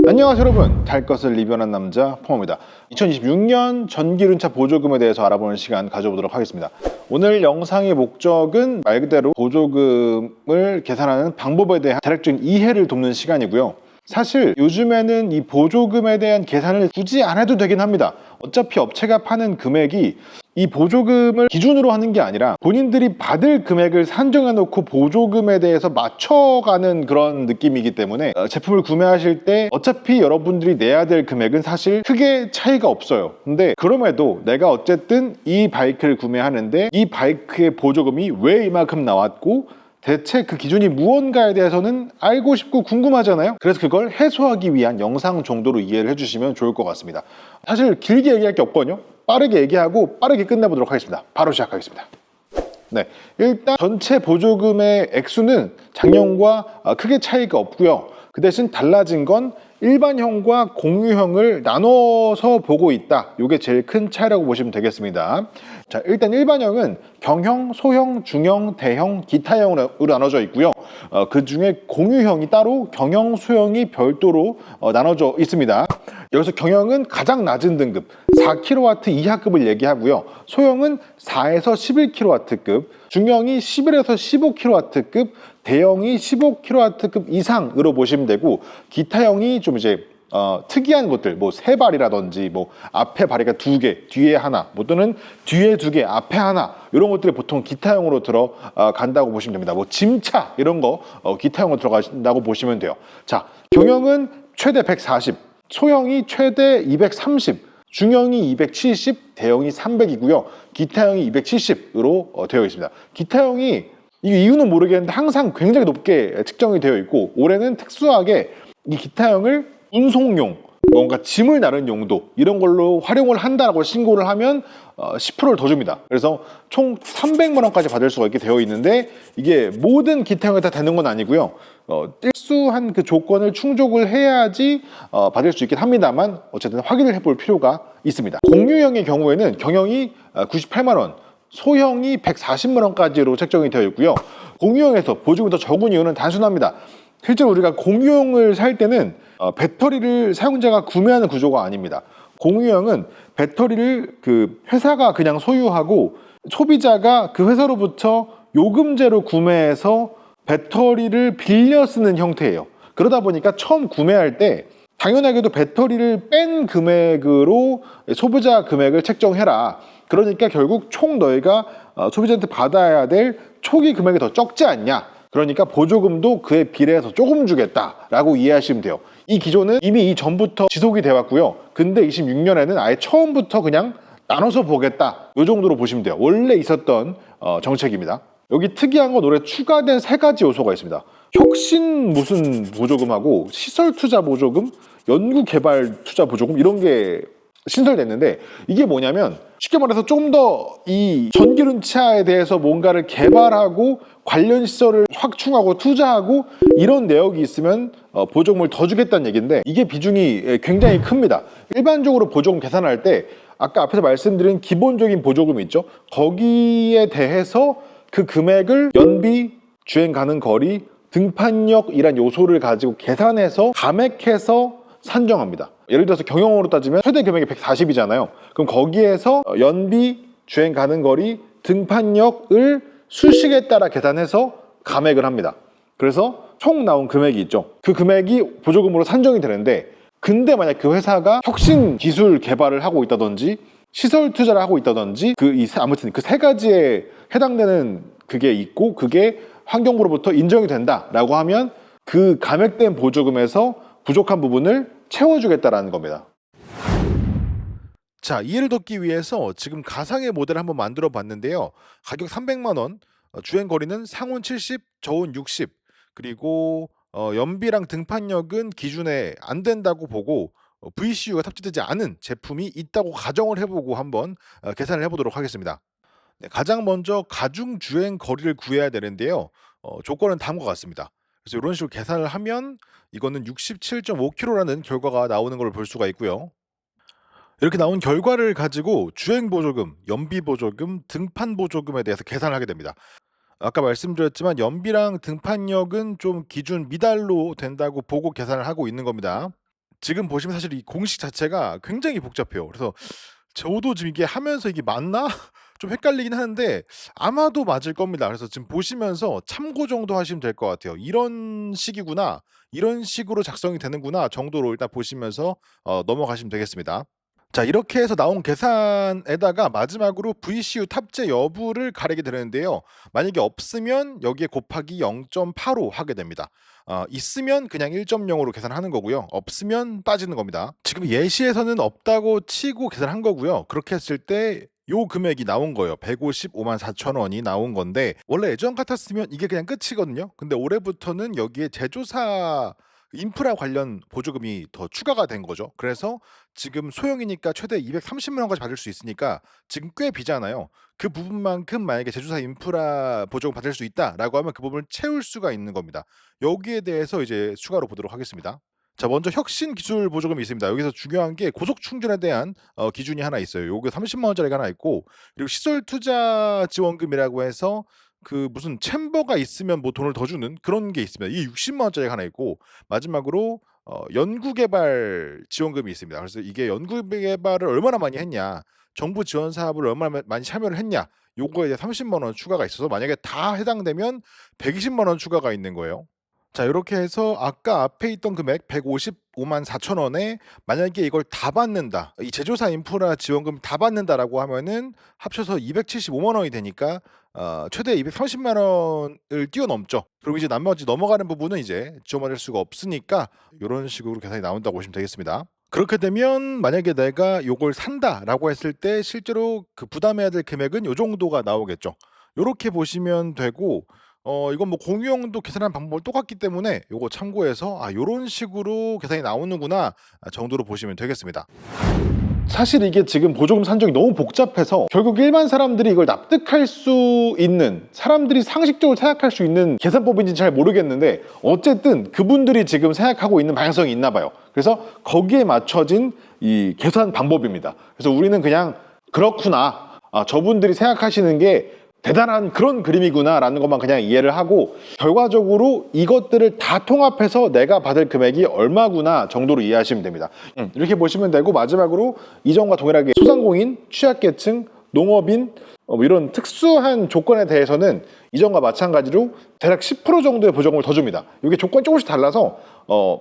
안녕하세요 여러분, 달 것을 리뷰하는 남자 펑입니다. 2026년 전기륜차 보조금에 대해서 알아보는 시간 가져보도록 하겠습니다. 오늘 영상의 목적은 말 그대로 보조금을 계산하는 방법에 대한 대략적인 이해를 돕는 시간이고요. 사실 요즘에는 이 보조금에 대한 계산을 굳이 안 해도 되긴 합니다. 어차피 업체가 파는 금액이 이 보조금을 기준으로 하는 게 아니라 본인들이 받을 금액을 산정해 놓고 보조금에 대해서 맞춰가는 그런 느낌이기 때문에 제품을 구매하실 때 어차피 여러분들이 내야 될 금액은 사실 크게 차이가 없어요. 근데 그럼에도 내가 어쨌든 이 바이크를 구매하는데 이 바이크의 보조금이 왜 이만큼 나왔고 대체 그 기준이 무언가에 대해서는 알고 싶고 궁금하잖아요. 그래서 그걸 해소하기 위한 영상 정도로 이해를 해주시면 좋을 것 같습니다. 사실 길게 얘기할 게 없거든요. 빠르게 얘기하고 빠르게 끝내보도록 하겠습니다. 바로 시작하겠습니다. 네, 일단 전체 보조금의 액수는 작년과 크게 차이가 없고요. 그 대신 달라진 건 일반형과 공유형을 나눠서 보고 있다. 이게 제일 큰 차이라고 보시면 되겠습니다. 자, 일단 일반형은 경형, 소형, 중형, 대형, 기타형으로 나눠져 있고요. 그 중에 공유형이 따로 경형, 소형이 별도로 나눠져 있습니다. 여기서 경형은 가장 낮은 등급 4kW 이하급을 얘기하고요. 소형은 4에서 11kW급, 중형이 11에서 15kW급, 대형이 15kW급 이상으로 보시면 되고, 기타형이 좀 이제 특이한 것들, 뭐 세 발이라든지 뭐 앞에 발이가 2개, 뒤에 하나, 뭐 또는 뒤에 2개, 앞에 하나, 이런 것들이 보통 기타형으로 들어간다고 보시면 됩니다. 뭐 짐차 이런 거 기타형으로 들어간다고 보시면 돼요. 자, 경형은 최대 140, 소형이 최대 230, 중형이 270, 대형이 300이고요. 기타형이 270으로 되어 있습니다. 기타형이 이 이유는 모르겠는데 항상 굉장히 높게 측정이 되어 있고, 올해는 특수하게 이 기타형을 운송용, 뭔가 짐을 나르는 용도 이런 걸로 활용을 한다라고 신고를 하면 10%를 더 줍니다. 그래서 총 300만 원까지 받을 수가 있게 되어 있는데, 이게 모든 기타형에 다 되는 건 아니고요. 특수한 그 조건을 충족을 해야지 받을 수 있긴 합니다만, 어쨌든 확인을 해볼 필요가 있습니다. 공유형의 경우에는 경형이 98만 원, 소형이 140만 원까지로 책정이 되어 있고요. 공유형에서 보조금이 더 적은 이유는 단순합니다. 실제로 우리가 공유형을 살 때는 배터리를 사용자가 구매하는 구조가 아닙니다. 공유형은 배터리를 그 회사가 그냥 소유하고 소비자가 그 회사로부터 요금제로 구매해서 배터리를 빌려 쓰는 형태예요. 그러다 보니까 처음 구매할 때 당연하게도 배터리를 뺀 금액으로 소비자 금액을 책정해라. 그러니까 결국 총 너희가 소비자한테 받아야 될 초기 금액이 더 적지 않냐. 그러니까 보조금도 그에 비례해서 조금 주겠다라고 이해하시면 돼요. 이 기조는 이미 이전부터 지속이 되어 왔고요. 근데 26년에는 아예 처음부터 그냥 나눠서 보겠다, 이 정도로 보시면 돼요. 원래 있었던 정책입니다. 여기 특이한 건 올해 추가된 3가지 요소가 있습니다. 혁신 무슨 보조금하고 시설 투자 보조금, 연구 개발 투자 보조금, 이런 게 신설됐는데, 이게 뭐냐면 쉽게 말해서 조금 더 이 전기륜차에 대해서 뭔가를 개발하고 관련 시설을 확충하고 투자하고 이런 내역이 있으면 보조금을 더 주겠다는 얘기인데, 이게 비중이 굉장히 큽니다. 일반적으로 보조금 계산할 때 아까 앞에서 말씀드린 기본적인 보조금이 있죠. 거기에 대해서 그 금액을 연비, 주행 가능 거리, 등판력이란 요소를 가지고 계산해서 감액해서 산정합니다. 예를 들어서 경영으로 따지면 최대 금액이 140이잖아요. 그럼 거기에서 연비, 주행 가능 거리, 등판력을 수식에 따라 계산해서 감액을 합니다. 그래서 총 나온 금액이 있죠. 그 금액이 보조금으로 산정이 되는데, 근데 만약 그 회사가 혁신 기술 개발을 하고 있다든지 시설 투자를 하고 있다든지 아무튼 그 3가지에 해당되는 그게 있고, 그게 환경부로부터 인정이 된다라고 하면 그 감액된 보조금에서 부족한 부분을 채워주겠다라는 겁니다. 자, 이해를 돕기 위해서 지금 가상의 모델을 한번 만들어 봤는데요. 가격 300만 원, 주행 거리는 상온 70, 저온 60, 그리고 연비랑 등판력은 기준에 안 된다고 보고 VCU가 탑재되지 않은 제품이 있다고 가정을 해보고 한번 계산을 해보도록 하겠습니다. 네, 가장 먼저 가중 주행 거리를 구해야 되는데요. 조건은 다음과 같습니다. 그래서 이런 식으로 계산을 하면 이거는 67.5km라는 결과가 나오는 걸 볼 수가 있고요. 이렇게 나온 결과를 가지고 주행 보조금, 연비 보조금, 등판 보조금에 대해서 계산을 하게 됩니다. 아까 말씀드렸지만 연비랑 등판력은 좀 기준 미달로 된다고 보고 계산을 하고 있는 겁니다. 지금 보시면 사실 이 공식 자체가 굉장히 복잡해요. 그래서 저도 지금 이게 하면서 이게 맞나? 좀 헷갈리긴 하는데 아마도 맞을 겁니다. 그래서 지금 보시면서 참고 정도 하시면 될 것 같아요. '이런 식이구나. 이런 식으로 작성이 되는구나.' 정도로 일단 보시면서 넘어가시면 되겠습니다. 자, 이렇게 해서 나온 계산에다가 마지막으로 VCU 탑재 여부를 가리게 되는데요. 만약에 없으면 여기에 곱하기 0.85 하게 됩니다. 있으면 그냥 1.0으로 계산하는 거고요. 없으면 빠지는 겁니다. 지금 예시에서는 없다고 치고 계산한 거고요. 그렇게 했을 때 요 금액이 나온 거예요. 155만 4천 원이 나온 건데 원래 예전 같았으면 이게 그냥 끝이거든요. 근데 올해부터는 여기에 제조사 인프라 관련 보조금이 더 추가가 된 거죠. 그래서 지금 소형이니까 최대 230만 원까지 받을 수 있으니까 지금 꽤 비잖아요. 그 부분만큼 만약에 제조사 인프라 보조금 받을 수 있다라고 하면 그 부분을 채울 수가 있는 겁니다. 여기에 대해서 이제 추가로 보도록 하겠습니다. 자, 먼저 혁신 기술 보조금이 있습니다. 여기서 중요한 게 고속 충전에 대한 기준이 하나 있어요. 요게 30만 원짜리가 하나 있고, 그리고 시설 투자 지원금이라고 해서 그 무슨 챔버가 있으면 뭐 돈을 더 주는 그런 게 있습니다. 이게 60만 원짜리가 하나 있고, 마지막으로 연구 개발 지원금이 있습니다. 그래서 이게 연구 개발을 얼마나 많이 했냐, 정부 지원 사업을 얼마나 많이 참여를 했냐, 요거에 이제 30만 원 추가가 있어서 만약에 다 해당되면 120만 원 추가가 있는 거예요. 자, 요렇게 해서 아까 앞에 있던 금액 155만 4천 원에 만약에 이걸 다 받는다, 이 제조사 인프라 지원금 다 받는다라고 하면은 합쳐서 275만 원이 되니까 최대 230만 원을 뛰어넘죠. 그리고 이제 나머지 넘어가는 부분은 이제 지원받을 수가 없으니까 요런 식으로 계산이 나온다고 보시면 되겠습니다. 그렇게 되면 만약에 내가 요걸 산다라고 했을 때 실제로 그 부담해야 될 금액은 요 정도가 나오겠죠. 요렇게 보시면 되고, 이건 뭐 공유형도 계산하는 방법은 똑같기 때문에 요거 참고해서 '요런 식으로 계산이 나오는구나.' 정도로 보시면 되겠습니다. 사실 이게 지금 보조금 산정이 너무 복잡해서 결국 일반 사람들이 이걸 납득할 수 있는, 사람들이 상식적으로 생각할 수 있는 계산법인지는 잘 모르겠는데 어쨌든 그분들이 지금 생각하고 있는 방향성이 있나 봐요. 그래서 거기에 맞춰진 이 계산 방법입니다. 그래서 우리는 그냥 '그렇구나. 저분들이 생각하시는 게 대단한 그런 그림이구나 라는 것만 그냥 이해를 하고, 결과적으로 이것들을 다 통합해서 내가 받을 금액이 얼마구나 정도로 이해하시면 됩니다. 이렇게 보시면 되고, 마지막으로 이전과 동일하게 소상공인, 취약계층, 농업인 이런 특수한 조건에 대해서는 이전과 마찬가지로 대략 10% 정도의 보조금을 더 줍니다. 이게 조건이 조금씩 달라서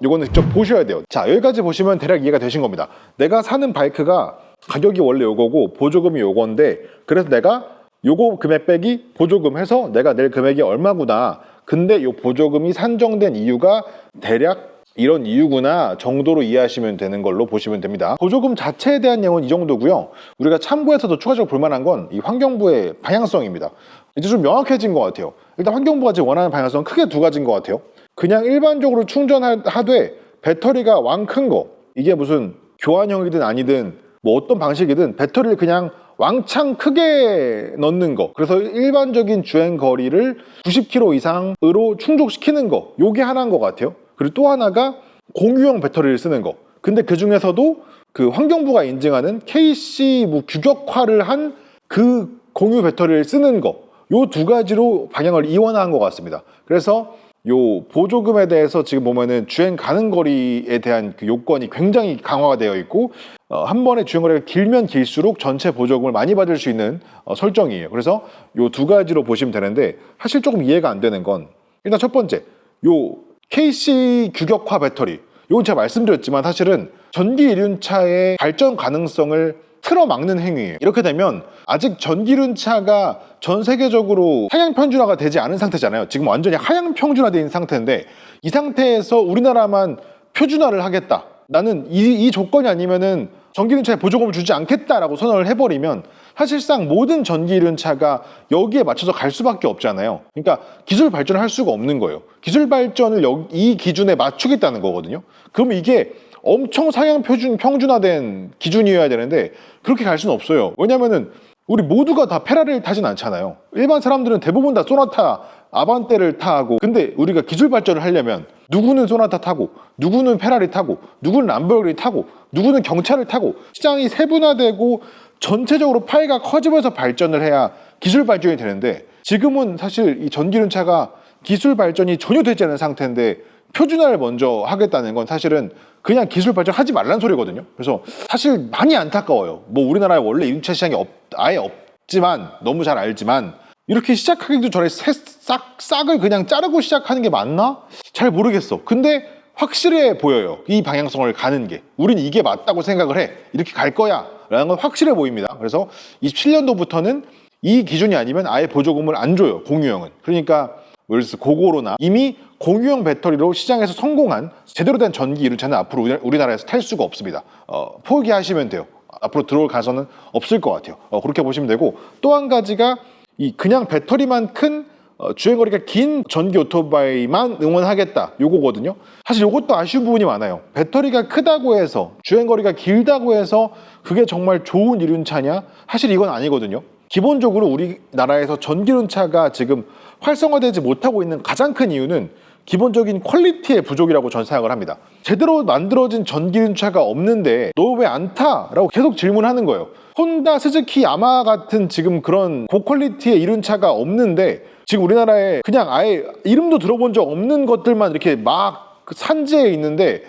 이거는 직접 보셔야 돼요. 자, 여기까지 보시면 대략 이해가 되신 겁니다. 내가 사는 바이크가 가격이 원래 요거고 보조금이 요건데, 그래서 내가 요거 금액 빼기 보조금 해서 내가 낼 금액이 얼마구나, 근데 요 보조금이 산정된 이유가 대략 이런 이유구나 정도로 이해하시면 되는 걸로 보시면 됩니다. 보조금 자체에 대한 내용은 이 정도고요. 우리가 참고해서 더 추가적으로 볼만한 건 이 환경부의 방향성입니다. 이제 좀 명확해진 것 같아요. 일단 환경부가 지금 원하는 방향성은 크게 두 가지인 것 같아요. 그냥 일반적으로 충전하되 배터리가 왕 큰 거, 이게 무슨 교환형이든 아니든 뭐 어떤 방식이든 배터리를 그냥 왕창 크게 넣는 거, 그래서 일반적인 주행 거리를 90km 이상으로 충족시키는 거, 요게 하나인 것 같아요. 그리고 또 하나가 공유형 배터리를 쓰는 거. 근데 그 중에서도 그 환경부가 인증하는 KC 뭐 규격화를 한 그 공유 배터리를 쓰는 거, 요 두 가지로 방향을 이원화한 것 같습니다. 그래서 요 보조금에 대해서 지금 보면은 주행 가능 거리에 대한 그 요건이 굉장히 강화가 되어 있고, 한 번에 주행 거리가 길면 길수록 전체 보조금을 많이 받을 수 있는 설정이에요. 그래서 요 두 가지로 보시면 되는데, 사실 조금 이해가 안 되는 건 일단 첫 번째, 요 KC 규격화 배터리, 요건 제가 말씀드렸지만 사실은 전기 이륜차의 발전 가능성을 틀어막는 행위예요. 이렇게 되면 아직 전기륜차가 전 세계적으로 하향 평준화가 되지 않은 상태잖아요. 지금 완전히 하향 평준화된 상태인데, 이 상태에서 우리나라만 표준화를 하겠다, 나는 이 조건이 아니면은 전기륜차에 보조금을 주지 않겠다라고 선언을 해버리면 사실상 모든 전기륜차가 여기에 맞춰서 갈 수밖에 없잖아요. 그러니까 기술 발전을 할 수가 없는 거예요. 기술 발전을 이 기준에 맞추겠다는 거거든요. 그럼 이게 엄청 상향 평준화된 기준이어야 되는데 그렇게 갈 수는 없어요. 왜냐면은 우리 모두가 다 페라리를 타진 않잖아요. 일반 사람들은 대부분 다 소나타, 아반떼를 타고, 근데 우리가 기술 발전을 하려면 누구는 소나타 타고, 누구는 페라리 타고, 누구는 람보르기니 타고, 누구는 경차를 타고, 시장이 세분화되고 전체적으로 파이가 커지면서 발전을 해야 기술 발전이 되는데, 지금은 사실 이 전기륜차가 기술 발전이 전혀 되지 않은 상태인데 표준화를 먼저 하겠다는 건 사실은 그냥 기술 발전하지 말란 소리거든요. 그래서 사실 많이 안타까워요. 뭐 우리나라에 원래 이륜차 시장이 아예 없지만, 너무 잘 알지만 이렇게 시작하기도 전에 싹을 그냥 자르고 시작하는 게 맞나? 잘 모르겠어. 근데 확실해 보여요. 이 방향성을 가는 게. 우린 이게 맞다고 생각을 해. 이렇게 갈 거야 라는 건 확실해 보입니다. 그래서 27년도부터는 이 기준이 아니면 아예 보조금을 안 줘요, 공유형은. 그러니까 예를 들어서 고고로나 이미 공유형 배터리로 시장에서 성공한 제대로 된 전기 이륜차는 앞으로 우리나라에서 탈 수가 없습니다. 포기하시면 돼요. 앞으로 들어올 가설은 없을 것 같아요. 그렇게 보시면 되고, 또 한 가지가 이 그냥 배터리만 큰 주행거리가 긴 전기 오토바이만 응원하겠다, 요거거든요. 사실 요것도 아쉬운 부분이 많아요. 배터리가 크다고 해서, 주행거리가 길다고 해서 그게 정말 좋은 이륜차냐? 사실 이건 아니거든요. 기본적으로 우리나라에서 전기이륜차가 지금 활성화되지 못하고 있는 가장 큰 이유는 기본적인 퀄리티의 부족이라고 저는 생각을 합니다. 제대로 만들어진 전기이륜차가 없는데 너 왜 안 타? 라고 계속 질문하는 거예요. 혼다, 스즈키, 야마하 같은 지금 그런 고퀄리티의 이륜차가 없는데 지금 우리나라에 그냥 아예 이름도 들어본 적 없는 것들만 이렇게 막 산재해 있는데,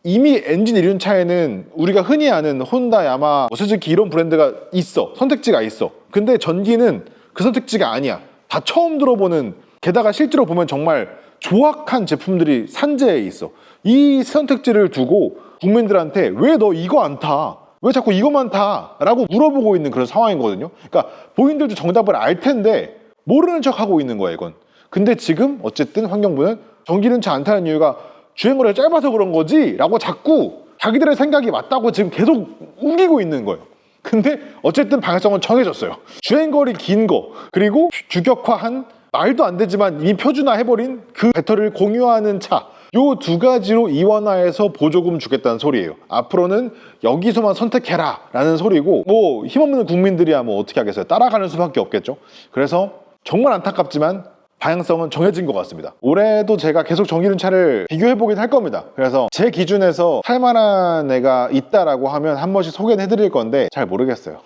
이미 엔진 이륜차에는 우리가 흔히 아는 혼다, 야마하, 스즈키 이런 브랜드가 있어. 선택지가 있어. 근데 전기는 그 선택지가 아니야. 다 처음 들어보는, 게다가 실제로 보면 정말 조악한 제품들이 산재해 있어. 이 선택지를 두고 국민들한테 왜 너 이거 안 타? 왜 자꾸 이것만 타? 라고 물어보고 있는 그런 상황이거든요. 그러니까 본인들도 정답을 알 텐데 모르는 척 하고 있는 거야, 이건. 근데 지금 어쨌든 환경부는 전기이륜차 안 타는 이유가 주행거리가 짧아서 그런 거지? 라고 자꾸 자기들의 생각이 맞다고 지금 계속 우기고 있는 거예요. 근데 어쨌든 방향성은 정해졌어요. 주행거리 긴 거, 그리고 규격화한, 말도 안 되지만 이미 표준화해버린 그 배터리를 공유하는 차, 요 두 가지로 이원화해서 보조금 주겠다는 소리예요. 앞으로는 여기서만 선택해라 라는 소리고, 뭐 힘없는 국민들이야 뭐 어떻게 하겠어요. 따라가는 수밖에 없겠죠. 그래서 정말 안타깝지만 방향성은 정해진 것 같습니다. 올해도 제가 계속 전기이륜차를 비교해보긴 할 겁니다. 그래서 제 기준에서 탈만한 애가 있다라고 하면 한 번씩 소개는 해드릴 건데 잘 모르겠어요.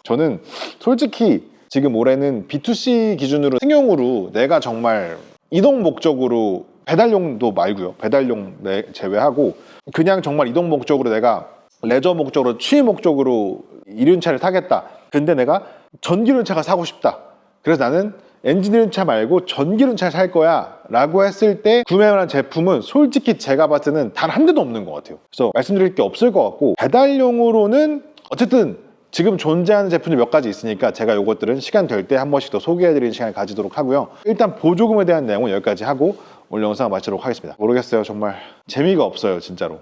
저는 솔직히 지금 올해는 B2C 기준으로 승용으로 내가 정말 이동 목적으로, 배달용도 말고요, 배달용 제외하고 그냥 정말 이동 목적으로, 내가 레저 목적으로, 취미 목적으로 이륜차를 타겠다. 근데 내가 전기이륜차가 사고 싶다. 그래서 나는 엔진이륜차 말고 전기이륜차를 살 거야 라고 했을 때 구매할 만한 제품은 솔직히 제가 봤을 때는 단 한 대도 없는 것 같아요. 그래서 말씀드릴 게 없을 것 같고, 배달용으로는 어쨌든 지금 존재하는 제품이 몇 가지 있으니까 제가 이것들은 시간 될 때 한 번씩 더 소개해드리는 시간을 가지도록 하고요. 일단 보조금에 대한 내용은 여기까지 하고 오늘 영상 마치도록 하겠습니다. 모르겠어요. 정말 재미가 없어요, 진짜로.